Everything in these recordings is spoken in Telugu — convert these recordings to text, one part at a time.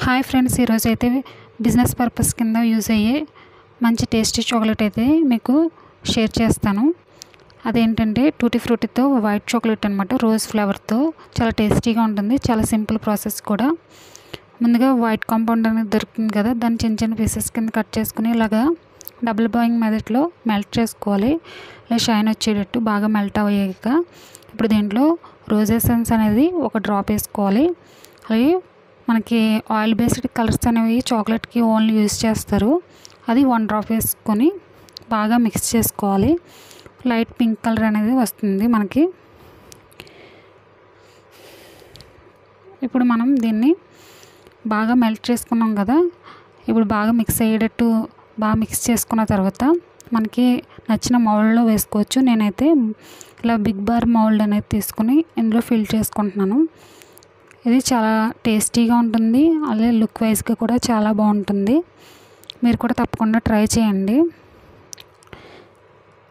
హాయ్ ఫ్రెండ్స్, ఈరోజు అయితే బిజినెస్ పర్పస్ కింద యూజ్ అయ్యే మంచి టేస్టీ చాక్లెట్ అయితే మీకు షేర్ చేస్తాను. అదేంటంటే టూటీ ఫ్రూటీతో వైట్ చాక్లెట్ అనమాట, రోజ్ ఫ్లేవర్తో. చాలా టేస్టీగా ఉంటుంది, చాలా సింపుల్ ప్రాసెస్ కూడా. ముందుగా వైట్ కాంపౌండ్ అనేది దొరుకుతుంది కదా, దాన్ని చిన్న చిన్న పీసెస్ కింద కట్ చేసుకుని ఇలాగా డబుల్ బాయింగ్ మెథడ్లో మెల్ట్ చేసుకోవాలి. ఇలా షైన్ వచ్చేటట్టు బాగా మెల్ట్ అయ్యాక ఇప్పుడు దీంట్లో రోజ్ ఎసెన్స్ అనేది ఒక డ్రాప్ వేసుకోవాలి. అలాగే మనకి ఆయిల్ బేస్డ్ కలర్స్ అనేవి చాక్లెట్కి ఓన్లీ యూజ్ చేస్తారు, అది 1 డ్రాప్ వేసుకొని బాగా మిక్స్ చేసుకోవాలి. లైట్ పింక్ కలర్ అనేది వస్తుంది మనకి. ఇప్పుడు మనం దీన్ని బాగా మెల్ట్ చేసుకున్నాం కదా, ఇప్పుడు బాగా మిక్స్ అయ్యేటట్టు బాగా మిక్స్ చేసుకున్న తర్వాత మనకి నచ్చిన మౌల్డ్లో వేసుకోవచ్చు. నేనైతే ఇలా బిగ్ బార్ మౌల్డ్ అనేది తీసుకుని ఇందులో ఫిల్ చేసుకుంటున్నాను. ఇది చాలా టేస్టీగా ఉంటుంది, అలాగే లుక్ వైజ్గా కూడా చాలా బాగుంటుంది. మీరు కూడా తప్పకుండా ట్రై చేయండి.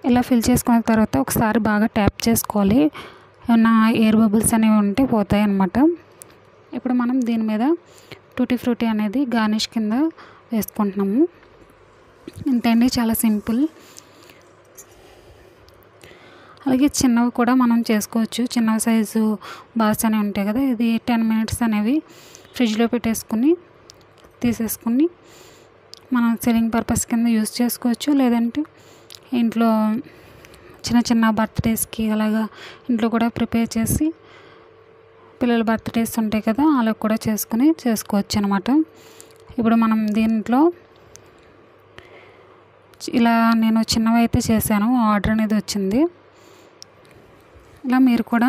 ఇలా ఫిల్ చేసుకున్న తర్వాత ఒకసారి బాగా ట్యాప్ చేసుకోవాలి, ఏమన్నా ఎయిర్ బబుల్స్ అనేవి ఉంటే పోతాయి అన్నమాట. ఇప్పుడు మనం దీని మీద టూటీ ఫ్రూటీ అనేది గార్నిష్ కింద వేసుకుంటున్నాము. ఇంతేండి, చాలా సింపుల్. అలాగే చిన్నవి కూడా మనం చేసుకోవచ్చు, చిన్న సైజు బాల్స్ అనేవి ఉంటాయి కదా. ఇది 10 మినిట్స్ అనేవి ఫ్రిడ్జ్లో పెట్టేసుకుని తీసేసుకుని మనం సెల్లింగ్ పర్పస్ కింద యూజ్ చేసుకోవచ్చు. లేదంటే ఇంట్లో చిన్న చిన్న బర్త్డేస్కి అలాగా ఇంట్లో కూడా ప్రిపేర్ చేసి, పిల్లల బర్త్డేస్ ఉంటాయి కదా, అలా కూడా చేసుకోవచ్చు అనమాట. ఇప్పుడు మనం దీంట్లో ఇలా నేను చిన్నవి అయితే చేశాను, ఆర్డర్ అనేది వచ్చింది. ఇలా మీరు కూడా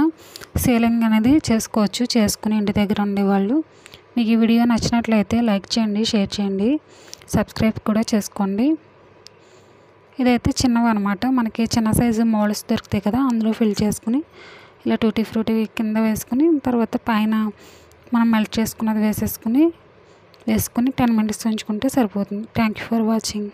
సేలింగ్ అనేది చేసుకుని ఇంటి దగ్గర ఉండేవాళ్ళు. మీకు ఈ వీడియో నచ్చినట్లయితే లైక్ చేయండి, షేర్ చేయండి, సబ్స్క్రైబ్ కూడా చేసుకోండి. ఇదైతే చిన్నవి అనమాట, మనకి చిన్న సైజు మోల్డ్స్ దొరుకుతాయి కదా, అందులో ఫిల్ చేసుకుని ఇలా టూటీ ఫ్రూటీ కింద వేసుకుని తర్వాత పైన మనం మెల్ట్ చేసుకున్నది వేసుకుని 10 మినిట్స్ ఉంచుకుంటే సరిపోతుంది. Thank you for watching.